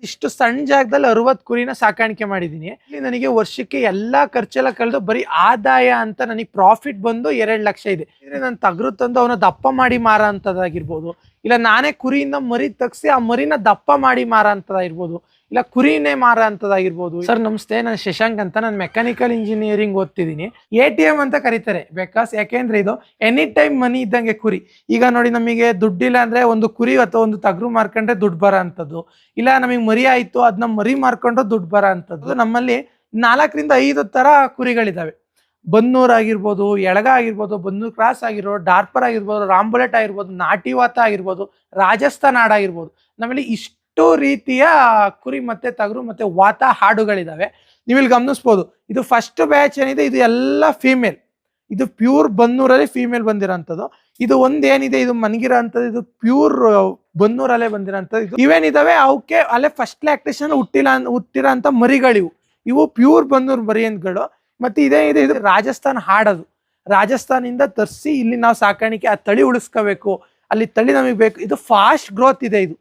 ಇಷ್ಟು ಸಣ್ಣ ಜಾಗದಲ್ಲಿ 60 ಕುರಿನ ಸಾಕಾಣಿಕೆ ಮಾಡಿದೀನಿ. ಇಲ್ಲಿ ನನಗೆ ವರ್ಷಕ್ಕೆ ಎಲ್ಲಾ ಖರ್ಚೆಲ್ಲ ಕಳೆದು ಬರೀ ಆದಾಯ ಅಂತ ನನಗೆ ಪ್ರಾಫಿಟ್ ಬಂದು 2 ಲಕ್ಷ ಇದೆ. ಇದ್ರೆ ನಾನು ಟಗರು ತಂದು ಅವನ ದಪ್ಪ ಮಾಡಿ ಮಾರ ಅಂತದಾಗಿರ್ಬೋದು, ಇಲ್ಲ ನಾನೇ ಕುರಿಯಿಂದ ಮರಿ ತಗ್ಸಿ ಆ ಮರಿನ ದಪ್ಪ ಮಾಡಿ ಮಾರ ಅಂತದಾಗಿರ್ಬೋದು, ಇಲ್ಲ ಕುರಿನೇ ಮಾರ ಅಂತದಾಗಿರ್ಬೋದು. ಸರ್ ನಮಸ್ತೆ, ನಾನು ಶಶಾಂಕ್ ಅಂತ, ನಾನು ಮೆಕ್ಯಾನಿಕಲ್ ಇಂಜಿನಿಯರಿಂಗ್ ಓದ್ತಿದ್ದೀನಿ. ATM ಅಂತ ಕರೀತಾರೆ ಬಿಕಾಸ್ ಯಾಕೆಂದ್ರೆ ಇದು ಎನಿ ಟೈಮ್ ಮನಿ ಇದ್ದಂಗೆ ಕುರಿ. ಈಗ ನೋಡಿ, ನಮಗೆ ದುಡ್ಡಿಲ್ಲ ಅಂದ್ರೆ ಒಂದು ಕುರಿ ಅಥವಾ ಒಂದು ಟಗರು ಮಾರ್ಕೊಂಡ್ರೆ ದುಡ್ಡು ಬರೋ ಅಂತದ್ದು, ಇಲ್ಲ ನಮಗೆ ಮರಿ ಆಯ್ತು ಅದನ್ನ ಮರಿ ಮಾರ್ಕೊಂಡ್ರೆ ದುಡ್ಡು ಬರೋ ಅಂತದ್ದು. ನಮ್ಮಲ್ಲಿ 4 ರಿಂದ 5 ತರ ಕುರಿಗಳಿದಾವೆ. ಬನ್ನೂರ್ ಆಗಿರ್ಬೋದು, ಎಳಗ ಆಗಿರ್ಬೋದು, ಬನ್ನೂರ್ ಕ್ರಾಸ್ ಆಗಿರ್ಬೋದು, ಡಾರ್ಪರ್ ಆಗಿರ್ಬೋದು, ರಾಂಬುಲೆಟ್ ಆಗಿರ್ಬೋದು, ನಾಟಿವಾತ ಆಗಿರ್ಬೋದು, ರಾಜಸ್ಥಾನ್ ಆಗಿರ್ಬೋದು. ನಮ್ಮಲ್ಲಿ ಇಷ್ಟು ರೀತಿಯ ಕುರಿ ಮತ್ತೆ ಟಗರು ಮತ್ತೆ ವಾತ ಹಾಡುಗಳಿದಾವೆ. ನೀವು ಇಲ್ಲಿ ಗಮನಿಸ್ಬೋದು, ಇದು ಫಸ್ಟ್ ಬ್ಯಾಚ್ ಏನಿದೆ ಇದು ಎಲ್ಲ ಫೀಮೇಲ್. ಇದು ಪ್ಯೂರ್ ಬನ್ನೂರಲ್ಲಿ ಫೀಮೇಲ್ ಬಂದಿರೋಂಥದ್ದು. ಇದು ಒಂದೇನಿದೆ ಇದು ಮನ್ಗಿರೋ ಅಂಥದ್ದು, ಇದು ಪ್ಯೂರ್ ಬನ್ನೂರಲ್ಲೇ ಬಂದಿರೋಂಥದ್ದು. ಇವೇನಿದಾವೆ ಅವಕ್ಕೆ ಅಲ್ಲೇ ಫಸ್ಟ್ ಲ್ಯಾಕ್ಟೇಷನ್ ಹುಟ್ಟಿರೋ ಅಂತ ಮರಿಗಳಿವು. ಇವು ಪ್ಯೂರ್ ಬನ್ನೂರ್ ಮರಿಯನ್ಗಳು. ಮತ್ತೆ ಇದೇನಿದೆ ಇದು ರಾಜಸ್ಥಾನ್ ಹಾಡೋದು. ರಾಜಸ್ಥಾನಿಂದ ತರಿಸಿ ಇಲ್ಲಿ ನಾವು ಸಾಕಾಣಿಕೆ ಆ ತಳಿ ಉಳಿಸ್ಕೋಬೇಕು, ಅಲ್ಲಿ ತಳಿ ನಮಗೆ ಬೇಕು. ಇದು ಫಾಸ್ಟ್ ಗ್ರೋತ್ ಇದೆ. ಇದು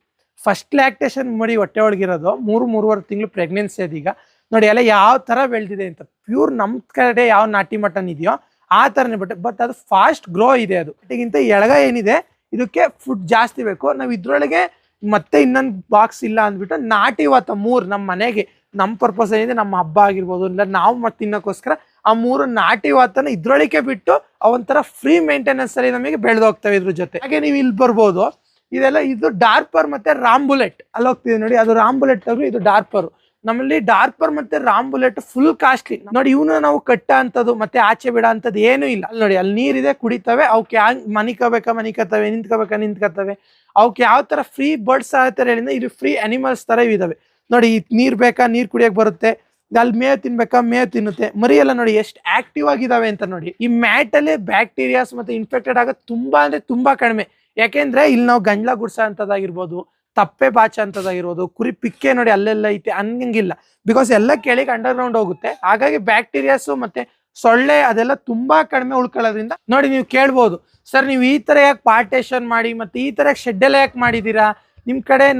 ಫಸ್ಟ್ ಲ್ಯಾಕ್ಟೇಷನ್ ಮರಿ ಹೊಟ್ಟೆ ಒಳಗಿರೋದು 3-3.5 ತಿಂಗಳು ಪ್ರೆಗ್ನೆನ್ಸಿ ಅದೀಗ. ನೋಡಿ ಎಲ್ಲ ಯಾವ ತರ ಬೆಳೆದಿದೆ ಅಂತ. ಪ್ಯೂರ್ ನಮ್ ಕಡೆ ಯಾವ ನಾಟಿ ಮಟನ್ ಇದೆಯೋ ಆ ತರನೇ ಬಟ್ ಅದು ಫಾಸ್ಟ್ ಗ್ರೋ ಇದೆ. ಅದು ಗಿಂತ ಎಳಗ ಏನಿದೆ ಇದಕ್ಕೆ ಫುಡ್ ಜಾಸ್ತಿ ಬೇಕು. ನಾವು ಇದ್ರೊಳಗೆ ಮತ್ತೆ ಇನ್ನೊಂದು ಬಾಕ್ಸ್ ಇಲ್ಲ ಅಂದ್ಬಿಟ್ಟು ನಾಟಿವಾತ 3 ನಮ್ಮ ಮನೆಗೆ ನಮ್ಮ ಪರ್ಪಸ್ ಏನಿದೆ, ನಮ್ಮ ಹಬ್ಬ ಆಗಿರ್ಬೋದು, ಇಲ್ಲ ನಾವು ಮತ್ತೆ ತಿನ್ನೋಕ್ಕೋಸ್ಕರ ಆ 3 ನಾಟಿವಾತನ ಇದ್ರೊಳಗೆ ಬಿಟ್ಟು ಅವಂತರ ಫ್ರೀ ಮೇಂಟೆನೆನ್ಸ್ ಅಲ್ಲಿ ನಮಗೆ ಬೆಳೆದೋಗ್ತವೆ ಇದ್ರ ಜೊತೆ. ಹಾಗೆ ನೀವು ಇಲ್ಲಿ ಬರ್ಬೋದು, ಇದೆಲ್ಲ ಇದು ಡಾರ್ಪರ್ ಮತ್ತೆ ರಾಂಬುಲೆಟ್ ಅಲ್ಲಿ ಹೋಗ್ತಿದೆ ನೋಡಿ, ಅದು ರಾಂಬುಲೆಟ್ ಅವರು, ಇದು ಡಾರ್ಪರ್. ನಮ್ಮಲ್ಲಿ ಡಾರ್ಪರ್ ಮತ್ತೆ ರಾಂಬುಲೆಟ್ ಫುಲ್ ಕಾಸ್ಟ್ಲಿ. ನೋಡಿ ಇವನ್ನ ನಾವು ಕಟ್ಟ ಅಂತದ್ದು ಮತ್ತೆ ಆಚೆ ಬಿಡ ಅಂತದ್ದು ಏನೂ ಇಲ್ಲ. ಅಲ್ಲಿ ನೋಡಿ, ಅಲ್ಲಿ ನೀರಿದೆ, ಕುಡಿತವೆ. ಅವಕ್ಕೆ ಮನಿಕತವೆ, ನಿಂತ್ಕತವೆ. ಅವಕ್ಕೆ ಯಾವ ತರ ಫ್ರೀ ಬರ್ಡ್ಸ್ ಆಗತ್ತಾರೆ ಹೇಳಿದ್ರೆ ಇದು ಫ್ರೀ ಅನಿಮಲ್ಸ್ ತರ ಇದಾವೆ. ನೋಡಿ, ನೀರ್ ಬೇಕಾ ನೀರ್ ಕುಡಿಯಕ್ ಬರುತ್ತೆ, ಅಲ್ಲಿ ಮೇವು ತಿನ್ಬೇಕಾ ಮೇವು ತಿನ್ನುತ್ತೆ. ಮರಿ ಎಲ್ಲ ನೋಡಿ ಎಷ್ಟು ಆಕ್ಟಿವ್ ಆಗಿದಾವೆ ಅಂತ ನೋಡಿ. ಈ ಮ್ಯಾಟ್ ಅಲ್ಲಿ ಬ್ಯಾಕ್ಟೀರಿಯಾಸ್ ಮತ್ತೆ ಇನ್ಫೆಕ್ಟೆಡ್ ಆಗೋದು ತುಂಬಾ ಅಂದ್ರೆ ತುಂಬಾ ಕಡಿಮೆ. ಯಾಕೆಂದ್ರೆ ಇಲ್ಲಿ ನಾವು ಗಂಜಲ ಗುಡ್ಸ ಅಂತದಾಗಿರ್ಬೋದು, ತಪ್ಪೆ ಬಾಚ ಅಂತದಾಗಿರ್ಬೋದು, ಕುರಿ ಪಿಕ್ಕೆ ನೋಡಿ ಅಲ್ಲೆಲ್ಲ ಐತೆ ಅನ್ನಂಗಿಲ್ಲ. ಬಿಕಾಸ್ ಎಲ್ಲ ಕೆಳಗೆ ಅಂಡರ್ ಗ್ರೌಂಡ್ ಹೋಗುತ್ತೆ. ಹಾಗಾಗಿ ಬ್ಯಾಕ್ಟೀರಿಯಾಸ್ ಮತ್ತೆ ಸೊಳ್ಳೆ ಅದೆಲ್ಲ ತುಂಬಾ ಕಡಿಮೆ ಉಳ್ಕೊಳ್ಳೋದ್ರಿಂದ ನೋಡಿ, ನೀವು ಕೇಳ್ಬೋದು, ಸರ್ ನೀವು ಈ ತರ ಯಾಕೆ ಪಾರ್ಟೇಷನ್ ಮಾಡಿ ಮತ್ತೆ ಈ ತರ ಶೆಡ್ ಎಲ್ಲ ಯಾಕೆ ಮಾಡಿದೀರಾ?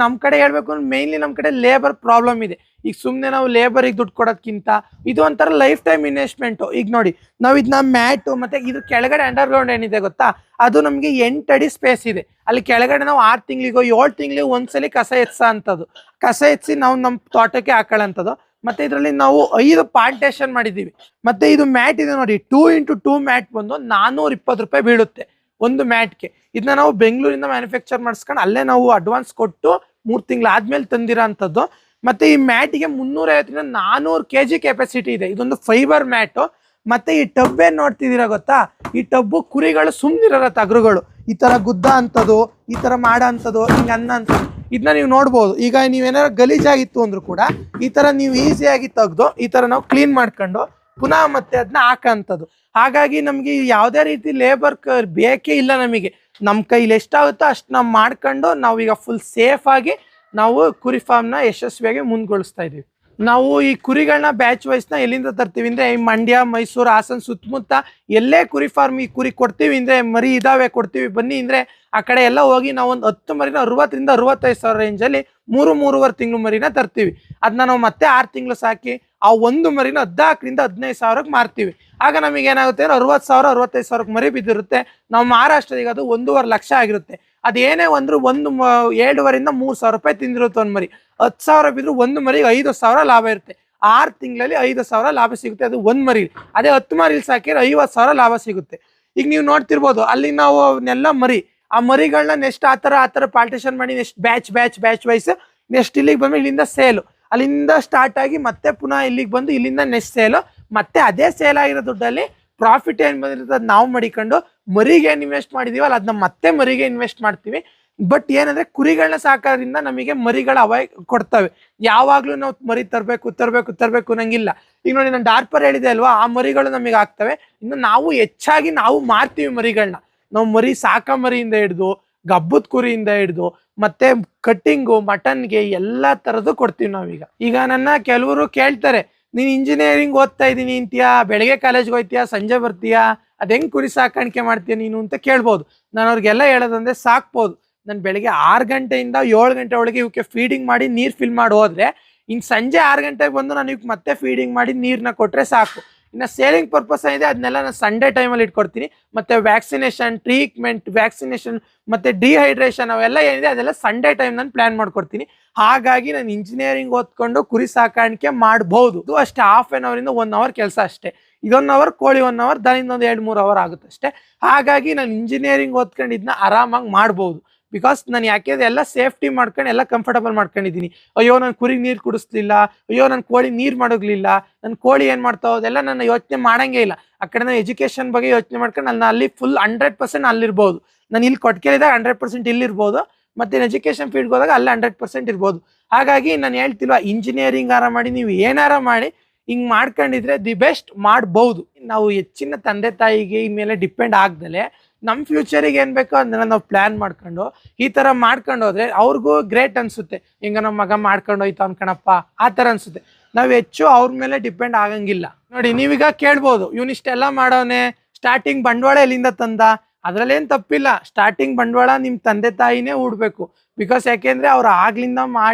ನಮ್ಮ ಕಡೆ ಹೇಳ್ಬೇಕು ಅಂದ್ರೆ ಮೇನ್ಲಿ ನಮ್ಮ ಕಡೆ ಲೇಬರ್ ಪ್ರಾಬ್ಲಮ್ ಇದೆ. ಈಗ ಸುಮ್ಮನೆ ನಾವು ಲೇಬರಿಗೆ ದುಡ್ಡು ಕೊಡೋದಕ್ಕಿಂತ ಇದು ಒಂಥರ ಲೈಫ್ ಟೈಮ್ ಇನ್ವೆಸ್ಟ್ಮೆಂಟು. ಈಗ ನೋಡಿ, ನಾವು ಇದನ್ನ ಮ್ಯಾಟು ಮತ್ತೆ ಇದು ಕೆಳಗಡೆ ಅಂಡರ್ ಗ್ರೌಂಡ್ ಏನಿದೆ ಗೊತ್ತಾ, ಅದು ನಮಗೆ 8 ಅಡಿ ಸ್ಪೇಸ್ ಇದೆ. ಅಲ್ಲಿ ಕೆಳಗಡೆ ನಾವು 6 ತಿಂಗಳಿಗೋ 7 ತಿಂಗಳಿಗೆ ಒಂದ್ಸಲಿ ಕಸ ಎತ್ಸೋಂಥದ್ದು, ಕಸ ಎತ್ಸಿ ನಾವು ನಮ್ಮ ತೋಟಕ್ಕೆ ಹಾಕೊಳ್ಳೋಂಥದ್ದು. ಮತ್ತೆ ಇದರಲ್ಲಿ ನಾವು 5 ಪಾರ್ಟೇಷನ್ ಮಾಡಿದ್ದೀವಿ. ಮತ್ತೆ ಇದು ಮ್ಯಾಟ್ ಇದೆ ನೋಡಿ, 2x2 ಮ್ಯಾಟ್ ಬಂದು 420 ರೂಪಾಯಿ ಬೀಳುತ್ತೆ ಒಂದು ಮ್ಯಾಟ್ಗೆ. ಇದನ್ನ ನಾವು ಬೆಂಗಳೂರಿಂದ ಮ್ಯಾನುಫ್ಯಾಕ್ಚರ್ ಮಾಡಿಸ್ಕೊಂಡು ಅಲ್ಲೇ ನಾವು ಅಡ್ವಾನ್ಸ್ ಕೊಟ್ಟು 3 ತಿಂಗಳಾದ್ಮೇಲೆ ತಂದಿರೋ ಅಂಥದ್ದು. ಮತ್ತೆ ಈ ಮ್ಯಾಟಿಗೆ 350 ರಿಂದ 400 kg ಕೆಪಾಸಿಟಿ ಇದೆ. ಇದೊಂದು ಫೈಬರ್ ಮ್ಯಾಟು. ಮತ್ತೆ ಈ ಟಬ್ ಏನ್ ನೋಡ್ತಿದ್ದೀರಾ ಗೊತ್ತಾ, ಈ ಟಬ್ಬು ಕುರಿಗಳು ಸುಮ್ಮನಿರೋ ಟಗರುಗಳು ಈ ತರ ಗುದ್ದ ಅಂತದ್ದು, ಈ ತರ ಮಾಡೋ ಅಂಥದ್ದು, ಹಿಂಗೆ ಅನ್ನ ಅಂತದ್ದು ಇದನ್ನ ನೀವು ನೋಡ್ಬೋದು. ಈಗ ನೀವೇನಾದ್ರು ಗಲೀಜಾಗಿತ್ತು ಅಂದ್ರೂ ಕೂಡ ಈ ತರ ನೀವು ಈಸಿಯಾಗಿ ತೆಗೆದು ಈ ತರ ನಾವು ಕ್ಲೀನ್ ಮಾಡ್ಕೊಂಡು ಪುನಃ ಮತ್ತೆ ಅದನ್ನ ಹಾಕೋಂಥದ್ದು. ಹಾಗಾಗಿ ನಮಗೆ ಯಾವುದೇ ರೀತಿ ಲೇಬರ್ ಬೇಕೇ ಇಲ್ಲ. ನಮಗೆ ನಮ್ಮ ಕೈಲಿ ಎಷ್ಟಾಗುತ್ತೋ ಅಷ್ಟು ನಾವು ಮಾಡ್ಕೊಂಡು ನಾವೀಗ ಫುಲ್ ಸೇಫ್ ಆಗಿ ನಾವು ಕುರಿ ಫಾರ್ಮ್ನ ಯಶಸ್ವಿಯಾಗಿ ಮುಂದ್ಗೊಳಿಸ್ತಾ ಇದೀವಿ. ನಾವು ಈ ಕುರಿಗಳನ್ನ ಬ್ಯಾಚ್ ವೈಸ್ನ ಎಲ್ಲಿಂದ ತರ್ತೀವಿ ಅಂದ್ರೆ, ಈ ಮಂಡ್ಯ, ಮೈಸೂರು, ಹಾಸನ ಸುತ್ತಮುತ್ತ ಎಲ್ಲೇ ಕುರಿ ಫಾರ್ಮ್ ಈ ಕುರಿ ಕೊಡ್ತೀವಿ ಅಂದ್ರೆ, ಮರಿ ಇದಾವೆ ಕೊಡ್ತೀವಿ ಬನ್ನಿ ಅಂದ್ರೆ ಆ ಕಡೆ ಎಲ್ಲ ಹೋಗಿ ನಾವು ಒಂದು 10 ಮರಿನ 60 ರಿಂದ 65 ಸಾವಿರ ರೇಂಜಲ್ಲಿ 3-3.5 ತಿಂಗಳು ಮರಿನ ತರ್ತೀವಿ. ಅದನ್ನ ನಾವು ಮತ್ತೆ 6 ತಿಂಗಳು ಸಾಕಿ ಆ ಒಂದು ಮರಿನ 14 ರಿಂದ 15 ಸಾವಿರಕ್ಕೆ ಮಾರ್ತೀವಿ. ಆಗ ನಮಗೆ ಏನಾಗುತ್ತೆ ಅಂದ್ರೆ 60 ಸಾವಿರ 65 ಸಾವಿರಕ್ಕೆ ಮರಿ ಬಿದ್ದಿರುತ್ತೆ. ನಾವು ಮಹಾರಾಷ್ಟ್ರದಾಗ ಅದು 1.5 ಲಕ್ಷ ಆಗಿರುತ್ತೆ. ಅದೇನೇ ಒಂದು 2.5 ರಿಂದ 3 ಸಾವಿರ ರೂಪಾಯಿ ತಿಂದಿರುತ್ತೆ ಒಂದು ಮರಿ. 10 ಸಾವಿರ ಬಿದ್ರು ಒಂದು ಮರಿಗೆ 5 ಸಾವಿರ ಲಾಭ ಇರುತ್ತೆ. 6 ತಿಂಗಳಲ್ಲಿ 5 ಸಾವಿರ ಲಾಭ ಸಿಗುತ್ತೆ, ಅದು ಒಂದು ಮರಿ. ಅದೇ 10 ಮರಿಲಿ ಸಾಕಿದ್ರೆ 50 ಸಾವಿರ ಲಾಭ ಸಿಗುತ್ತೆ. ಈಗ ನೀವು ನೋಡ್ತಿರ್ಬೋದು, ಅಲ್ಲಿ ನಾವು ಅವನ್ನೆಲ್ಲ ಮರಿ, ಆ ಮರಿಗಳನ್ನ ನೆಕ್ಸ್ಟ್ ಆ ತರ ಪಾರ್ಟಿಷನ್ ಮಾಡಿ ನೆಕ್ಸ್ಟ್ ಬ್ಯಾಚ್ ವೈಸ್ ನೆಕ್ಸ್ಟ್ ಇಲ್ಲಿಗೆ ಬಂದು ಇಲ್ಲಿಂದ ಸೇಲು, ಅಲ್ಲಿಂದ ಸ್ಟಾರ್ಟ್ ಆಗಿ ಮತ್ತೆ ಪುನಃ ಇಲ್ಲಿಗೆ ಬಂದು ಇಲ್ಲಿಂದ ನೆಕ್ಸ್ಟ್ ಸೇಲು, ಮತ್ತೆ ಅದೇ ಸೇಲ್ ಆಗಿರೋ ದುಡ್ಡಲ್ಲಿ ಪ್ರಾಫಿಟ್ ಏನು ಬಂದಿರುತ್ತೆ ಅದು ನಾವು ಮಾಡಿಕೊಂಡು ಮರಿಗೆ ಏನು ಇನ್ವೆಸ್ಟ್ ಮಾಡಿದೀವಲ್ಲ ಅದನ್ನ ಮತ್ತೆ ಮರಿಗೆ ಇನ್ವೆಸ್ಟ್ ಮಾಡ್ತೀವಿ. ಬಟ್ ಏನಂದ್ರೆ ಕುರಿಗಳನ್ನ ಸಾಕೋದ್ರಿಂದ ನಮಗೆ ಮರಿಗಳ ಅವಾಯ್ ಕೊಡ್ತವೆ. ಯಾವಾಗ್ಲೂ ನಾವು ಮರಿ ತರಬೇಕು ನಂಗಿಲ್ಲ. ಈಗ ನೋಡಿ, ನಾನು ಡಾರ್ಪರ್ ಹೇಳಿದೆ ಅಲ್ವಾ, ಆ ಮರಿಗಳು ನಮಗೆ ಆಗ್ತವೆ. ಇನ್ನು ನಾವು ಹೆಚ್ಚಾಗಿ ನಾವು ಮಾರ್ತೀವಿ ಮರಿಗಳನ್ನ. ನಾವು ಮರಿ ಸಾಕ ಮರಿಯಿಂದ ಹಿಡ್ದು ಗಬ್ಬದ ಕುರಿಯಿಂದ ಹಿಡ್ದು ಮತ್ತೆ ಕಟ್ಟಿಂಗು, ಮಟನ್ಗೆ ಎಲ್ಲ ತರದ್ದು ಕೊಡ್ತೀವಿ ನಾವೀಗ. ಈಗ ನನ್ನ ಕೆಲವರು ಕೇಳ್ತಾರೆ, ನೀನು ಇಂಜಿನಿಯರಿಂಗ್ ಓದ್ತಾ ಇದ್ದೀನಿ ಅಂತೀಯಾ, ಬೆಳಗ್ಗೆ ಕಾಲೇಜ್ಗೆ ಹೋಗ್ತೀಯಾ, ಸಂಜೆ ಬರ್ತೀಯಾ, ಅದು ಹೆಂಗೆ ಕುರಿ ಸಾಕಾಣಿಕೆ ಮಾಡ್ತೀಯ ನೀನು ಅಂತ ಕೇಳ್ಬೋದು. ನಾನು ಅವ್ರಿಗೆಲ್ಲ ಹೇಳೋದಂದ್ರೆ, ಸಾಕ್ಬೋದು ನಾನು ಬೆಳಗ್ಗೆ 6 ಗಂಟೆಯಿಂದ 7 ಗಂಟೆ ಒಳಗೆ ಇವಕ್ಕೆ ಫೀಡಿಂಗ್ ಮಾಡಿ ನೀರು ಫಿಲ್ ಮಾಡಿ ಹೋದ್ರೆ ಇನ್ನು ಸಂಜೆ 6 ಗಂಟೆಗೆ ಬಂದು ನಾನು ಇವಕ್ಕೆ ಮತ್ತೆ ಫೀಡಿಂಗ್ ಮಾಡಿ ನೀರನ್ನ ಕೊಟ್ಟರೆ ಸಾಕು. ಇನ್ನು ಸೇಲಿಂಗ್ ಪರ್ಪಸ್ ಏನಿದೆ ಅದನ್ನೆಲ್ಲ ನಾನು ಸಂಡೇ ಟೈಮಲ್ಲಿ ಇಟ್ಕೊಡ್ತೀನಿ. ಮತ್ತು ವ್ಯಾಕ್ಸಿನೇಷನ್, ಟ್ರೀಟ್ಮೆಂಟ್, ವ್ಯಾಕ್ಸಿನೇಷನ್ ಮತ್ತು ಡಿಹೈಡ್ರೇಷನ್ ಅವೆಲ್ಲ ಏನಿದೆ ಅದೆಲ್ಲ ಸಂಡೇ ಟೈಮ್ ನಾನು ಪ್ಲ್ಯಾನ್ ಮಾಡ್ಕೊಡ್ತೀನಿ. ಹಾಗಾಗಿ ನಾನು ಇಂಜಿನಿಯರಿಂಗ್ ಓದ್ಕೊಂಡು ಕುರಿ ಸಾಕಾಣಿಕೆ ಮಾಡ್ಬೋದು. ಇದು ಅಷ್ಟೇ, ಹಾಫ್ ಆನ್ ಅವರಿಂದ 1 ಅವರ್ ಕೆಲಸ ಅಷ್ಟೇ. ಇದೊಂದು ಅವರ್ ಕೋಳಿ 1 ಅವರ್, ದನಿಂದ ಒಂದು 2-3 ಅವರ್ ಆಗುತ್ತೆ ಅಷ್ಟೇ. ಹಾಗಾಗಿ ನಾನು ಇಂಜಿನಿಯರಿಂಗ್ ಓದ್ಕೊಂಡು ಇದನ್ನ ಆರಾಮಾಗಿ ಮಾಡ್ಬೋದು. ಬಿಕಾಸ್ ನಾನು ಯಾಕೆಂದ್ರೆ ಎಲ್ಲ ಸೇಫ್ಟಿ ಮಾಡ್ಕೊಂಡು ಎಲ್ಲ ಕಂಫರ್ಟಬಲ್ ಮಾಡ್ಕೊಂಡಿದ್ದೀನಿ. ಅಯ್ಯೋ ನಾನು ಕುರಿಗೆ ನೀರು ಕುಡಿಸ್ಲಿಲ್ಲ, ಅಯ್ಯೋ ನನ್ನ ಕೋಳಿ ನೀರು ಮಾಡೋಗ್ಲಿಲ್ಲ, ನನ್ನ ಕೋಳಿ ಏನು ಮಾಡ್ತಾವೆ ಅದೆಲ್ಲ ನಾನು ಯೋಚನೆ ಮಾಡೋಂಗೇ ಇಲ್ಲ. ಆ ಕಡೆ ನಾನು ಎಜುಕೇಷನ್ ಬಗ್ಗೆ ಯೋಚನೆ ಮಾಡ್ಕೊಂಡು ನಾನು ಅಲ್ಲಿ ಫುಲ್ 100% ಅಲ್ಲಿರ್ಬೋದು. ನಾನು ಇಲ್ಲಿ ಕೊಟ್ಕೆಲಿದಾಗ 100% ಇಲ್ಲಿರ್ಬೋದು, ಮತ್ತು ಎಜುಕೇಷನ್ ಫೀಲ್ಡ್ಗೆ ಹೋದಾಗ ಅಲ್ಲಿ 100% ಇರ್ಬೋದು. ಹಾಗಾಗಿ ನಾನು ಹೇಳ್ತಿಲ್ವ, ಇಂಜಿನಿಯರಿಂಗ್ ಆರ ಮಾಡಿ ನೀವು ಏನಾರ ಮಾಡಿ ಹಿಂಗೆ ಮಾಡ್ಕೊಂಡಿದ್ರೆ ದಿ ಬೆಸ್ಟ್ ಮಾಡ್ಬೋದು. ನಾವು ಹೆಚ್ಚಿನ ತಂದೆ ತಾಯಿಗೆ ಮೇಲೆ ಡಿಪೆಂಡ್ ಆಗ್ದಲೆ ನಮ್ಮ ಫ್ಯೂಚರಿಗೆ ಏನು ಬೇಕೋ ಅದನ್ನ ನಾವು ಪ್ಲ್ಯಾನ್ ಮಾಡ್ಕೊಂಡು ಈ ಥರ ಮಾಡ್ಕೊಂಡು ಹೋದ್ರೆ ಅವ್ರಿಗೂ ಗ್ರೇಟ್ ಅನಿಸುತ್ತೆ. ಹಿಂಗೆ ನಮ್ಮ ಮಗ ಮಾಡ್ಕೊಂಡು ಹೋಯ್ತು ಅನ್ಕಣಪ್ಪ ಆ ಥರ ಅನಿಸುತ್ತೆ. ನಾವು ಹೆಚ್ಚು ಅವ್ರ ಮೇಲೆ ಡಿಪೆಂಡ್ ಆಗಂಗಿಲ್ಲ. ನೋಡಿ, ನೀವೀಗ ಕೇಳ್ಬೋದು, ಇವನಿಷ್ಟೆಲ್ಲ ಮಾಡೋನೆ, ಸ್ಟಾರ್ಟಿಂಗ್ ಬಂಡವಾಳ ಎಲ್ಲಿಂದ ತಂದ? ಅದರಲ್ಲೇನು ತಪ್ಪಿಲ್ಲ. ಸ್ಟಾರ್ಟಿಂಗ್ ಬಂಡವಾಳ ನಿಮ್ಮ ತಂದೆ ತಾಯಿನೇ ಹೂಡಬೇಕು. ಬಿಕಾಸ್ ಯಾಕೆಂದರೆ ಅವ್ರು ಆಗ್ಲಿಂದ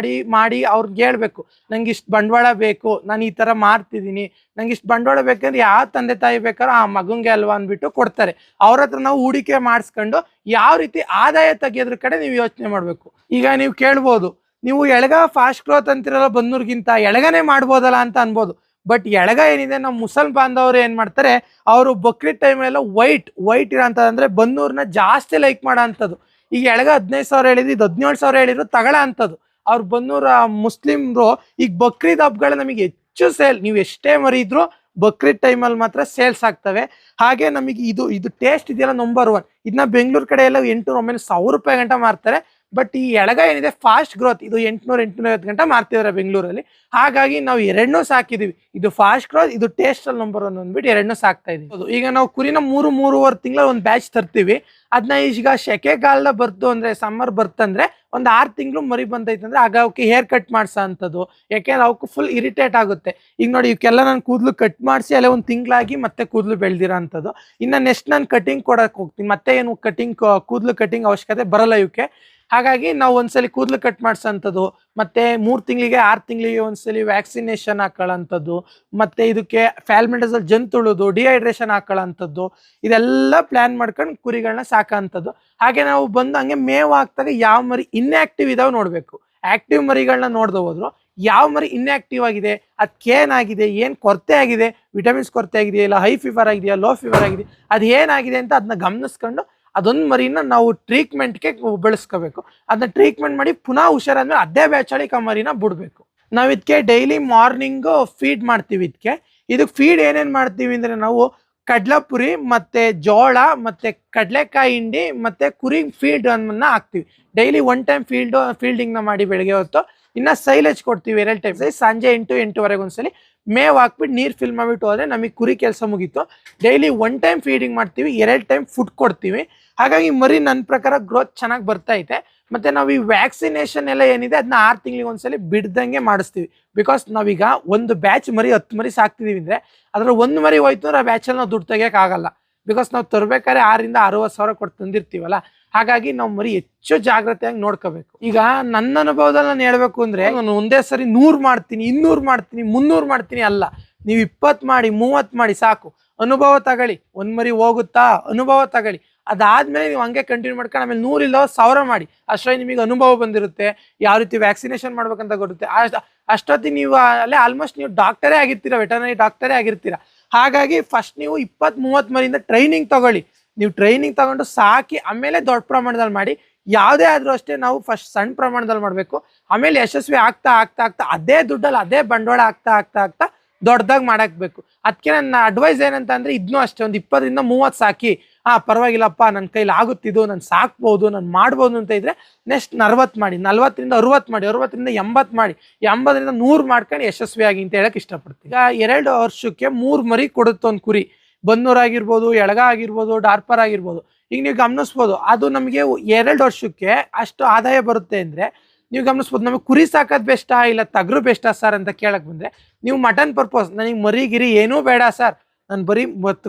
ಮಾಡಿ ಅವ್ರಿಗೆ ಹೇಳ್ಬೇಕು, ನಂಗೆ ಇಷ್ಟು ಬಂಡವಾಳ ಬೇಕು, ನಾನು ಈ ಥರ ಮಾಡ್ತಿದ್ದೀನಿ, ನಂಗೆ ಇಷ್ಟು ಬಂಡವಾಳ ಬೇಕಂದ್ರೆ ಯಾವ ತಂದೆ ತಾಯಿ ಬೇಕಾದ್ರೂ ಆ ಮಗಂಗೆ ಅಲ್ವಾ ಅಂದ್ಬಿಟ್ಟು ಕೊಡ್ತಾರೆ. ಅವ್ರ ಹತ್ರ ನಾವು ಹೂಡಿಕೆ ಮಾಡಿಸ್ಕೊಂಡು ಯಾವ ರೀತಿ ಆದಾಯ ತೆಗಿಯೋದ್ರ ಕಡೆ ನೀವು ಯೋಚನೆ ಮಾಡಬೇಕು. ಈಗ ನೀವು ಕೇಳ್ಬೋದು, ನೀವು ಎಳಗ ಫಾಸ್ಟ್ ಗ್ರೋತ್ ಅಂತಿರಲ್ಲ ಬನ್ನೂರ್ಗಿಂತ ಎಳಗನೇ ಮಾಡ್ಬೋದಲ್ಲ ಅಂತ ಅನ್ಬೋದು. ಬಟ್ ಎಳಗ ಏನಿದೆ, ನಮ್ಮ ಮುಸಲ್ಮಾನ್ ಬಾಂಧವರು ಏನು ಮಾಡ್ತಾರೆ, ಅವರು ಬಕ್ರೀದ್ ಟೈಮೆಲ್ಲ ವೈಟ್ ಇರೋ ಅಂಥದ್ದು ಅಂದರೆ ಬನ್ನೂರನ್ನ ಜಾಸ್ತಿ ಲೈಕ್ ಮಾಡೋ ಅಂಥದ್ದು. ಈಗ ಎಳಗ 15,000 ಹೇಳಿದ್ರು, ಇದು 17,000 ಹೇಳಿದ್ರು ತಗೊಳ್ಳೋ ಅಂಥದ್ದು. ಅವ್ರು ಬನ್ನೂರ ಮುಸ್ಲಿಮ್ರು ಈಗ ಬಕ್ರೀದ್ ಹಬ್ಬಗಳ ನಮಗೆ ಹೆಚ್ಚು ಸೇಲ್, ನೀವು ಎಷ್ಟೇ ಮರಿದ್ರು ಬಕ್ರೀದ್ ಟೈಮಲ್ಲಿ ಮಾತ್ರ ಸೇಲ್ಸ್ ಆಗ್ತವೆ. ಹಾಗೆ ನಮಗೆ ಇದು ಟೇಸ್ಟ್ ಇದೆಯಲ್ಲ ನಂಬರ್ 1. ಇದನ್ನ ಬೆಂಗಳೂರು ಕಡೆ ಎಲ್ಲ 800-900 ರೂಪಾಯಿ ಗಂಟ ಮಾರ್ತಾರೆ. ಬಟ್ ಈ ಎಳಗ ಏನಿದೆ ಫಾಸ್ಟ್ ಗ್ರೋತ್, ಇದು 800-850 ಗಂಟ ಮಾರ್ತಿದ್ದಾರೆ ಬೆಂಗಳೂರಲ್ಲಿ. ಹಾಗಾಗಿ ನಾವು ಎರಡನ್ನೂ ಸಾಕಿದೀವಿ. ಇದು ಫಾಸ್ಟ್ ಗ್ರೋತ್, ಇದು ಟೇಸ್ಟಲ್ಲಿ ನಂಬರ್ 1 ಅಂದ್ಬಿಟ್ಟು ಎರಡನ್ನೂ ಸಾಕ್ತಾ ಇದೀವಿ. ಈಗ ನಾವು ಕುರಿನ 3-3.5 ತಿಂಗಳ ಒಂದು ಬ್ಯಾಚ್ ತರ್ತೀವಿ. ಅದನ್ನ ಈಗ ಸೆಕೆಗಾಲ ಬರ್ತು ಅಂದರೆ, ಸಮ್ಮರ್ ಬರ್ತಂದ್ರೆ ಒಂದು 6 ತಿಂಗಳು ಮರಿ ಬಂದೈತಂದ್ರೆ ಆಗ ಅವಕ್ಕೆ ಹೇರ್ ಕಟ್ ಮಾಡಿಸೋ ಅಂಥದ್ದು. ಯಾಕೆಂದ್ರೆ ಅವಕ್ಕೆ ಫುಲ್ ಇರಿಟೇಟ್ ಆಗುತ್ತೆ. ಈಗ ನೋಡಿ, ಇವಕ್ಕೆಲ್ಲ ನಾನು ಕೂದಲು ಕಟ್ ಮಾಡಿಸಿ ಅಲ್ಲೇ ಒಂದು ತಿಂಗಳಾಗಿ ಮತ್ತೆ ಕೂದಲು ಬೆಳೆದಿರೋ ಅಂಥದ್ದು. ಇನ್ನು ನೆಕ್ಸ್ಟ್ ನಾನು ಕಟಿಂಗ್ ಕೊಡೋಕೆ ಹೋಗ್ತೀನಿ, ಮತ್ತೆ ಏನು ಕೂದಲು ಕಟಿಂಗ್ ಅವಶ್ಯಕತೆ ಬರಲ್ಲ ಇವಕ್ಕೆ. ಹಾಗಾಗಿ ನಾವು ಒಂದ್ಸಲಿ ಕೂದಲು ಕಟ್ ಮಾಡಿಸೋಂಥದ್ದು, ಮತ್ತು 3 ತಿಂಗಳಿಗೆ 6 ತಿಂಗಳಿಗೆ ಒಂದ್ಸಲಿ ವ್ಯಾಕ್ಸಿನೇಷನ್ ಹಾಕೊಳ್ಳೋಂಥದ್ದು, ಮತ್ತು ಇದಕ್ಕೆ ಫ್ಯಾಲ್ಮೆಂಡಸಲ್ ಜಂತುಳುದು, ಡಿಹೈಡ್ರೇಷನ್ ಹಾಕೊಳ್ಳೋಂಥದ್ದು, ಇದೆಲ್ಲ ಪ್ಲ್ಯಾನ್ ಮಾಡ್ಕೊಂಡು ಕುರಿಗಳನ್ನ ಸಾಕೋಂಥದ್ದು. ಹಾಗೆ ನಾವು ಬಂದು ಹಂಗೆ ಮೇವು ಹಾಕ್ದಾಗ ಯಾವ ಮರಿ ಇನ್ಆ್ಯಕ್ಟಿವ್ ಇದಾವೆ ನೋಡಬೇಕು. ಆ್ಯಕ್ಟಿವ್ ಮರಿಗಳನ್ನ ನೋಡ್ದೆ ಹೋದ್ರು ಯಾವ ಮರಿ ಇನ್ಆ್ಯಕ್ಟಿವ್ ಆಗಿದೆ, ಅದಕ್ಕೇನಾಗಿದೆ, ಏನು ಕೊರತೆ ಆಗಿದೆ, ವಿಟಮಿನ್ಸ್ ಕೊರತೆ ಆಗಿದೆಯಾ, ಇಲ್ಲ ಹೈ ಫೀವರ್ ಆಗಿದೆಯಾ, ಲೋ ಫೀವರ್ ಆಗಿದೆ, ಅದು ಏನಾಗಿದೆ ಅಂತ ಅದನ್ನ ಗಮನಿಸ್ಕೊಂಡು ಅದೊಂದು ಮರಿನ ನಾವು ಟ್ರೀಟ್ಮೆಂಟ್ಗೆ ಬೆಳೆಸ್ಕೋಬೇಕು. ಅದನ್ನ ಟ್ರೀಟ್ಮೆಂಟ್ ಮಾಡಿ ಪುನಃ ಹುಷಾರಾದ್ಮೇಲೆ ಅದೇ ಬ್ಯಾಚಳಿಗೆ ಆ ಮರಿನ ಬಿಡಬೇಕು. ನಾವು ಇದಕ್ಕೆ ಡೈಲಿ ಮಾರ್ನಿಂಗು ಫೀಡ್ ಮಾಡ್ತೀವಿ. ಇದಕ್ಕೆ ಫೀಡ್ ಏನೇನು ಮಾಡ್ತೀವಿ ಅಂದರೆ, ನಾವು ಕಡ್ಲೆಪುರಿ ಮತ್ತು ಜೋಳ ಮತ್ತು ಕಡಲೆಕಾಯಿ ಹಿಂಡಿ ಮತ್ತು ಕುರಿ ಫೀಡ್ ಅನ್ನ ಹಾಕ್ತೀವಿ. ಡೈಲಿ 1 ಟೈಮ್ ಫೀಲ್ಡಿಂಗ್ನ ಮಾಡಿ ಬೆಳಗ್ಗೆ ಹೊತ್ತು. ಇನ್ನು ಸೈಲೇಜ್ ಕೊಡ್ತೀವಿ 2 ಟೈಮ್. ಸಂಜೆ 8-8:30 ಒಂದ್ಸಲಿ ಮೇವು ಹಾಕ್ಬಿಟ್ಟು ನೀರು ಫಿಲ್ ಮಾಡಿಬಿಟ್ಟು ಹೋದರೆ ನಮಗೆ ಕುರಿ ಕೆಲಸ ಮುಗೀತು. ಡೈಲಿ 1 ಟೈಮ್ ಫೀಡಿಂಗ್ ಮಾಡ್ತೀವಿ, 2 ಟೈಮ್ ಫುಡ್ ಕೊಡ್ತೀವಿ. ಹಾಗಾಗಿ ಮರಿ ನನ್ನ ಪ್ರಕಾರ ಗ್ರೋತ್ ಚೆನ್ನಾಗಿ ಬರ್ತೈತೆ. ಮತ್ತು ನಾವು ಈ ವ್ಯಾಕ್ಸಿನೇಷನ್ ಎಲ್ಲ ಏನಿದೆ ಅದನ್ನ 6 ತಿಂಗಳಿಗೆ ಒಂದ್ಸಲಿ ಬಿಡ್ದಂಗೆ ಮಾಡಿಸ್ತೀವಿ. ಬಿಕಾಸ್ ನಾವೀಗ ಒಂದು ಬ್ಯಾಚ್ ಮರಿ 10 ಮರಿ ಸಾಕ್ತಿದ್ದೀವಿ ಅಂದರೆ ಅದರ 1 ಮರಿ ಹೋಯ್ತು ಅಂದ್ರೆ ಆ ಬ್ಯಾಚಲ್ಲಿ ನಾವು ದುಡ್ಡು ತೆಗಿಯೋಕ್ಕಾಗಲ್ಲ. ಬಿಕಾಸ್ ನಾವು ತರಬೇಕಾದ್ರೆ 6,000-60,000 ಕೊಟ್ಟು ತಂದಿರ್ತೀವಲ್ಲ. ಹಾಗಾಗಿ ನಾವು ಮರಿ ಹೆಚ್ಚು ಜಾಗ್ರತೆಯಾಗಿ ನೋಡ್ಕೋಬೇಕು. ಈಗ ನನ್ನ ಅನುಭವದಲ್ಲಿ ನಾನು ಹೇಳ್ಬೇಕು ಅಂದರೆ, ನಾನು ಒಂದೇ ಸರಿ 100 ಮಾಡ್ತೀನಿ, 200 ಮಾಡ್ತೀನಿ, 300 ಮಾಡ್ತೀನಿ ಅಲ್ಲ. ನೀವು 20 ಮಾಡಿ, 30 ಮಾಡಿ ಸಾಕು. ಅನುಭವ ತಗೊಳ್ಳಿ. 1 ಮರಿ ಹೋಗುತ್ತಾ, ಅನುಭವ ತಗೊಳ್ಳಿ. ಅದಾದ್ಮೇಲೆ ನೀವು ಹಂಗೆ ಕಂಟಿನ್ಯೂ ಮಾಡ್ಕೊಂಡು ಆಮೇಲೆ 100 ಇಲ್ಲ 1000 ಮಾಡಿ. ಅಷ್ಟೊಂದು ನಿಮಗೆ ಅನುಭವ ಬಂದಿರುತ್ತೆ, ಯಾವ ರೀತಿ ವ್ಯಾಕ್ಸಿನೇಷನ್ ಮಾಡ್ಬೇಕಂತ ಗೊರುತ್ತೆ. ಅಷ್ಟೊತ್ತಿಗೆ ನೀವು ಅಲ್ಲೇ ಆಲ್ಮೋಸ್ಟ್ ನೀವು ಡಾಕ್ಟರೇ ಆಗಿರ್ತೀರ, ವೆಟರ್ನರಿ ಡಾಕ್ಟರೇ ಆಗಿರ್ತೀರ. ಹಾಗಾಗಿ ಫಸ್ಟ್ ನೀವು 20-30 ಮರಿಯಿಂದ ಟ್ರೈನಿಂಗ್ ತಗೊಳ್ಳಿ. ನೀವು ಟ್ರೈನಿಂಗ್ ತಗೊಂಡು ಸಾಕಿ ಆಮೇಲೆ ದೊಡ್ಡ ಪ್ರಮಾಣದಲ್ಲಿ ಮಾಡಿ. ಯಾವುದೇ ಆದರೂ ಅಷ್ಟೇ ನಾವು ಫಸ್ಟ್ ಸಣ್ಣ ಪ್ರಮಾಣದಲ್ಲಿ ಮಾಡಬೇಕು. ಆಮೇಲೆ ಯಶಸ್ವಿ ಆಗ್ತಾ ಅದೇ ದುಡ್ಡಲ್ಲಿ ಅದೇ ಬಂಡವಾಳ ಆಗ್ತಾ ದೊಡ್ಡದಾಗಿ ಮಾಡಾಕ್ಬೇಕು. ಅದಕ್ಕೆ ನನ್ನ ಅಡ್ವೈಸ್ ಏನಂತ ಅಂದರೆ, ಇದನ್ನೂ ಅಷ್ಟೇ ಒಂದು 20-30 ಸಾಕಿ. ಪರವಾಗಿಲ್ಲಪ್ಪ, ನನ್ನ ಕೈಲಿ ಆಗುತ್ತಿದ್ದು, ನಾನು ಸಾಕ್ಬೋದು, ನಾನು ಮಾಡ್ಬೋದು ಅಂತ ಇದ್ರೆ ನೆಕ್ಸ್ಟ್ 40 ಮಾಡಿ, 40-60 ಮಾಡಿ, 60-80 ಮಾಡಿ, 80-100 ಮಾಡ್ಕೊಂಡು ಯಶಸ್ವಿಯಾಗಿ ಅಂತ ಹೇಳಕ್ಕೆ ಇಷ್ಟಪಡ್ತೀನಿ. ಈಗ 2 ವರ್ಷಕ್ಕೆ 3 ಮರಿ ಕೊಡುತ್ತೆ ಒಂದು ಕುರಿ. ಬನ್ನೂರಾಗಿರ್ಬೋದು, ಎಳಗ ಆಗಿರ್ಬೋದು, ಡಾರ್ಪರ್ ಆಗಿರ್ಬೋದು. ಈಗ ನೀವು ಗಮನಿಸ್ಬೋದು, ಅದು ನಮಗೆ 2 ವರ್ಷಕ್ಕೆ ಅಷ್ಟು ಆದಾಯ ಬರುತ್ತೆ ಅಂದರೆ ನೀವು ಗಮನಿಸ್ಬೋದು. ನಮಗೆ ಕುರಿ ಸಾಕೋದು ಬೆಸ್ಟಾ ಇಲ್ಲ ಟಗರು ಬೆಸ್ಟಾ ಸರ್ ಅಂತ ಕೇಳಕ್ಕೆ ಬಂದರೆ, ನೀವು ಮಟನ್ ಪರ್ಪಸ್ ನನಗೆ ಮರಿಗಿರಿ ಏನೂ ಬೇಡ ಸರ್, ನಾನು ಬರೀ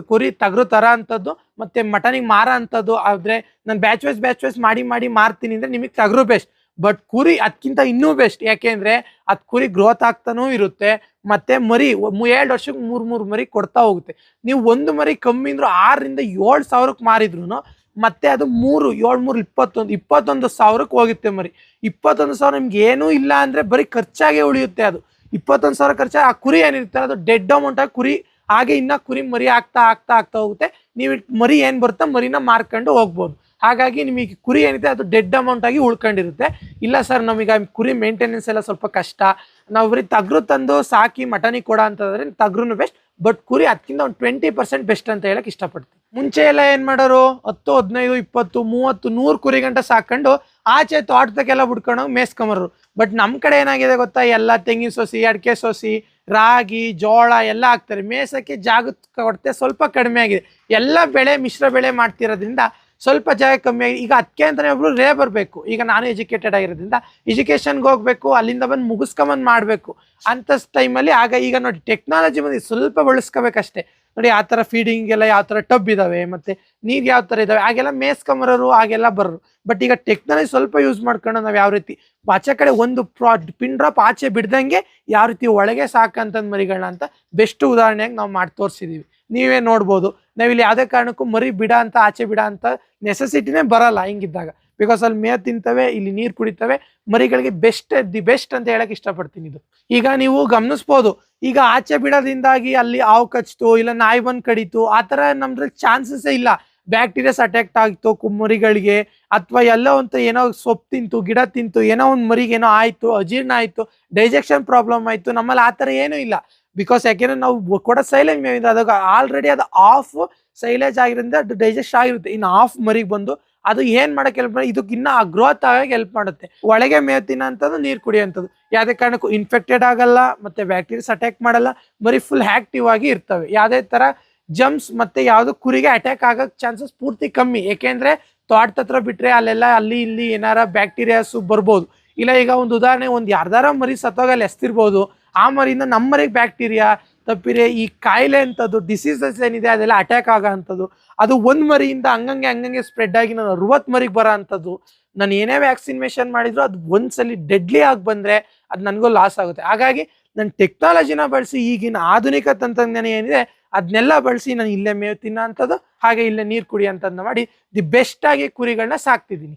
ಕುರಿ ಟಗರು ಥರ ಅಂಥದ್ದು ಮತ್ತೆ ಮಟನಿಗೆ ಮಾರ ಅಂತದ್ದು ಆದ್ರೆ ನಾನು ಬ್ಯಾಚ್ ವೈಸ್ ಮಾಡಿ ಮಾರ್ತೀನಿ ಅಂದ್ರೆ ನಿಮಗೆ ಟಗರು ಬೆಸ್ಟ್. ಬಟ್ ಕುರಿ ಅದಕ್ಕಿಂತ ಇನ್ನೂ ಬೆಸ್ಟ್. ಯಾಕೆಂದ್ರೆ ಅದ್ ಕುರಿ ಗ್ರೋತ್ ಆಗ್ತಾನೂ ಇರುತ್ತೆ, ಮತ್ತೆ ಮರಿ 2 ವರ್ಷಕ್ಕೆ ಮೂರ್ ಮರಿ ಕೊಡ್ತಾ ಹೋಗುತ್ತೆ. ನೀವು ಒಂದು ಮರಿ ಕಮ್ಮಿ ಅಂದ್ರೂ 6,000-7,000 ಮಾರಿದ್ರು ಮತ್ತೆ ಅದು 21,000 ಹೋಗುತ್ತೆ ಮರಿ. 21,000 ನಿಮ್ಗೆ ಏನೂ ಇಲ್ಲ ಅಂದ್ರೆ ಬರೀ ಖರ್ಚಾಗೆ ಉಳಿಯುತ್ತೆ. ಅದು 21,000 ಖರ್ಚು. ಆ ಕುರಿ ಏನಿರುತ್ತೆ ಅದು ಡೆಡ್ ಅಮೌಂಟ್ ಆಗಿ ಕುರಿ ಹಾಗೆ ಇನ್ನ ಕುರಿ ಮರಿ ಆಗ್ತಾ ಹೋಗುತ್ತೆ. ನೀವು ಮರಿ ಏನ್ ಬರುತ್ತಾ ಮರಿನ ಮಾರ್ಕೊಂಡು ಹೋಗ್ಬೋದು. ಹಾಗಾಗಿ ನಿಮಗೆ ಕುರಿ ಏನಿದೆ ಅದು ಡೆಡ್ ಅಮೌಂಟ್ ಆಗಿ ಉಳ್ಕೊಂಡಿರುತ್ತೆ. ಇಲ್ಲ ಸರ್ ನಮಗೆ ಕುರಿ ಮೇಂಟೆನೆನ್ಸ್ ಎಲ್ಲ ಸ್ವಲ್ಪ ಕಷ್ಟ, ನಾವು ಬರೀ ಟಗರು ತಂದು ಸಾಕಿ ಮಟನಿಗೆ ಕೊಡ ಅಂತಂದ್ರೆ ಟಗರುನು ಬೆಸ್ಟ್. ಬಟ್ ಕುರಿ ಅದಕ್ಕಿಂತ ಒಂದು 20% ಬೆಸ್ಟ್ ಅಂತ ಹೇಳಕ್ ಇಷ್ಟಪಡ್ತೀನಿ. ಮುಂಚೆ ಎಲ್ಲ ಏನ್ ಮಾಡೋರು 10, 15, 20, 30, 100 ಕುರಿ ಗಂಟ ಸಾಕೊಂಡು ಆಚೆ ತೋಟದಕ್ಕೆಲ್ಲ ಬಿಡ್ಕೊಂಡು ಮೇಸ್ಕೊಂಬರು. ಬಟ್ ನಮ್ ಕಡೆ ಏನಾಗಿದೆ ಗೊತ್ತಾ, ಎಲ್ಲ ತೆಂಗಿನ ಸೋಸಿ, ಅಡಿಕೆ ಸೋಸಿ, ರಾಗಿ, ಜೋಳ ಎಲ್ಲ ಹಾಕ್ತಾರೆ. ಮೇಸಕ್ಕೆ ಜಾಗದ ಕೊರತೆ ಸ್ವಲ್ಪ ಕಡಿಮೆ ಆಗಿದೆ. ಎಲ್ಲ ಬೆಳೆ ಮಿಶ್ರ ಬೆಳೆ ಮಾಡ್ತಿರೋದ್ರಿಂದ ಸ್ವಲ್ಪ ಜಾಗ ಕಮ್ಮಿ ಆಗಿದೆ. ಈಗ ಅದಕ್ಕೆ ಅಂತಾನೆ ಒಬ್ರು ಲೇಬರ್ ಬೇಕು. ಈಗ ನಾನು ಎಜುಕೇಟೆಡ್ ಆಗಿರೋದ್ರಿಂದ ಎಜುಕೇಶನ್ಗೆ ಹೋಗ್ಬೇಕು, ಅಲ್ಲಿಂದ ಬಂದು ಮುಗಿಸ್ಕೊಂಬಂದು ಮಾಡಬೇಕು ಅಂತ ಟೈಮಲ್ಲಿ ಈಗ ನೋಡಿ ಟೆಕ್ನಾಲಜಿ ಬಂದು ಸ್ವಲ್ಪ ಬಳಸ್ಕೋಬೇಕಷ್ಟೇ. ನೋಡಿ ಆ ಥರ ಫೀಡಿಂಗ್ ಎಲ್ಲ ಯಾವ ಥರ ಟಬ್ ಇದಾವೆ, ಮತ್ತೆ ನೀರು ಯಾವ ಥರ ಇದಾವೆ, ಹಾಗೆಲ್ಲ ಮೇಸ್ಕೊಂಬರೋರು ಹಾಗೆಲ್ಲ ಬರೋರು. ಬಟ್ ಈಗ ಟೆಕ್ನಾಲಜಿ ಸ್ವಲ್ಪ ಯೂಸ್ ಮಾಡ್ಕೊಂಡು ನಾವು ಯಾವ ರೀತಿ ಆಚೆ ಕಡೆ ಒಂದು ಪಿನ್ ಡ್ರಾಪ್ ಆಚೆ ಬಿಡ್ದಂಗೆ ಯಾವ ರೀತಿ ಒಳಗೆ ಸಾಕಂತಂದ್ ಮರಿಗಳನ್ನ ಅಂತ ಬೆಸ್ಟ್ ಉದಾಹರಣೆಯಾಗಿ ನಾವು ಮಾಡಿ ತೋರಿಸಿದೀವಿ. ನೀವೇ ನೋಡ್ಬೋದು. ನಾವಿಲ್ಲಿ ಯಾವುದೇ ಕಾರಣಕ್ಕೂ ಮರಿ ಆಚೆ ಬಿಡ ಅಂತ ನೆಸೆಸಿಟಿನೇ ಬರಲ್ಲ ಹಿಂಗಿದ್ದಾಗ. ಬಿಕಾಸ್ ಅಲ್ಲಿ ಮೇವು ತಿಂತವೆ, ಇಲ್ಲಿ ನೀರು ಕುಡಿತವೆ. ಮರಿಗಳಿಗೆ ದಿ ಬೆಸ್ಟ್ ಅಂತ ಹೇಳಕ್ ಇಷ್ಟಪಡ್ತೀನಿ. ಇದು ಈಗ ನೀವು ಗಮನಿಸ್ಬೋದು, ಈಗ ಆಚೆ ಬಿಡೋದ್ರಿಂದಾಗಿ ಅಲ್ಲಿ ಹಾವು ಕಚ್ತು, ಇಲ್ಲ ನಾಯಿ ಬಂದು ಕಡಿತು, ಆ ಥರ ನಮ್ದ್ರಲ್ಲಿ ಚಾನ್ಸಸ್ಸೇ ಇಲ್ಲ. ಬ್ಯಾಕ್ಟೀರಿಯಾಸ್ ಅಟ್ಯಾಕ್ಟ್ ಆಗಿತ್ತು ಮರಿಗಳಿಗೆ, ಅಥವಾ ಎಲ್ಲ ಒಂದು ಏನೋ ಸೊಪ್ಪು ತಿಂತು, ಗಿಡ ತಿಂತು, ಏನೋ ಒಂದು ಮರಿಗೆ ಏನೋ ಆಯ್ತು, ಅಜೀರ್ಣ ಆಯ್ತು, ಡೈಜೆಕ್ಷನ್ ಪ್ರಾಬ್ಲಮ್ ಆಯ್ತು. ನಮ್ಮಲ್ಲಿ ಆ ಥರ ಏನೂ ಇಲ್ಲ. ಬಿಕಾಸ್ ಯಾಕೆಂದ್ರೆ ನಾವು ಕೊಡೋ ಸೈಲೇಜ್ ಮೇವಿಂದ ಅದಾಗ ಆಲ್ರೆಡಿ ಅದು ಆಫ್ ಸೈಲೇಜ್ ಆಗಿರೋದ್ರಿಂದ ಅದು ಡೈಜೆಸ್ಟ್ ಆಗಿರುತ್ತೆ. ಇನ್ನು ಆಫ್ ಮರಿಗೆ ಬಂದು ಅದು ಏನ್ ಮಾಡಕ್ಕೆ ಹೆಲ್ಪ್ ಮಾಡಿ, ಇದಕ್ಕೆ ಇನ್ನ ಗ್ರೋತ್ ಆಗಿ ಹೆಲ್ಪ್ ಮಾಡುತ್ತೆ. ಒಳಗೆ ಮೇವು ತಿನ್ನೋಂಥದ್ದು, ನೀರು ಕುಡಿಯೋಂಥದ್ದು. ಯಾವುದೇ ಕಾರಣಕ್ಕೂ ಇನ್ಫೆಕ್ಟೆಡ್ ಆಗಲ್ಲ, ಮತ್ತೆ ಬ್ಯಾಕ್ಟೀರಿಯಾಸ್ ಅಟ್ಯಾಕ್ ಮಾಡಲ್ಲ. ಮರಿ ಫುಲ್ ಆಕ್ಟಿವ್ ಆಗಿ ಇರ್ತವೆ. ಯಾವುದೇ ತರ ಜಂಪ್ಸ್ ಮತ್ತೆ ಯಾವ್ದು ಕುರಿಗೆ ಅಟ್ಯಾಕ್ ಆಗಕ್ ಚಾನ್ಸಸ್ ಪೂರ್ತಿ ಕಮ್ಮಿ. ಏಕೆಂದ್ರೆ ತೋಟದ ಹತ್ರ ಬಿಟ್ರೆ ಅಲ್ಲೆಲ್ಲ ಅಲ್ಲಿ ಇಲ್ಲಿ ಏನಾರ ಬ್ಯಾಕ್ಟೀರಿಯಾಸ್ ಬರ್ಬೋದು. ಇಲ್ಲ ಈಗ ಒಂದು ಉದಾಹರಣೆ, ಒಂದು ಯಾರ್ದಾರ ಮರಿ ಸತ್ತೋಗಲ್ಲಿ ಎಸ್ತಿರ್ಬೋದು, ಆ ಮರಿಯಿಂದ ನಮ್ಮ ಮರಿಗೆ ಬ್ಯಾಕ್ಟೀರಿಯಾ ತಪ್ಪಿರೆ ಈ ಕಾಯಿಲೆ ಅಂತದ್ದು ಡಿಸೀಸಸ್ ಏನಿದೆ ಅದೆಲ್ಲ ಅಟ್ಯಾಕ್ ಆಗೋ ಅಂಥದ್ದು. ಅದು ಒಂದು ಮರಿಯಿಂದ ಹಂಗಂಗೆ ಸ್ಪ್ರೆಡ್ ಆಗಿ ನಾನು 60 ಮರಿಗೆ ಬರೋ ಅಂಥದ್ದು. ನಾನು ಏನೇ ವ್ಯಾಕ್ಸಿನೇಷನ್ ಮಾಡಿದ್ರು ಅದು ಒಂದ್ಸಲಿ ಡೆಡ್ಲಿ ಆಗಿ ಬಂದರೆ ಅದು ನನಗೂ ಲಾಸ್ ಆಗುತ್ತೆ. ಹಾಗಾಗಿ ನಾನು ಟೆಕ್ನಾಲಜಿನ ಬಳಸಿ ಈಗಿನ ಆಧುನಿಕ ತಂತ್ರಜ್ಞಾನ ಏನಿದೆ ಅದನ್ನೆಲ್ಲ ಬಳಸಿ ನಾನು ಇಲ್ಲೇ ಮೇವು ತಿನ್ನೋ ಅಂಥದ್ದು, ಹಾಗೆ ಇಲ್ಲೇ ನೀರು ಕುಡಿಯೋಂಥದ್ದನ್ನ ಮಾಡಿ ದಿ ಬೆಸ್ಟ್ ಆಗಿ ಕುರಿಗಳನ್ನ ಸಾಕ್ತಿದ್ದೀನಿ.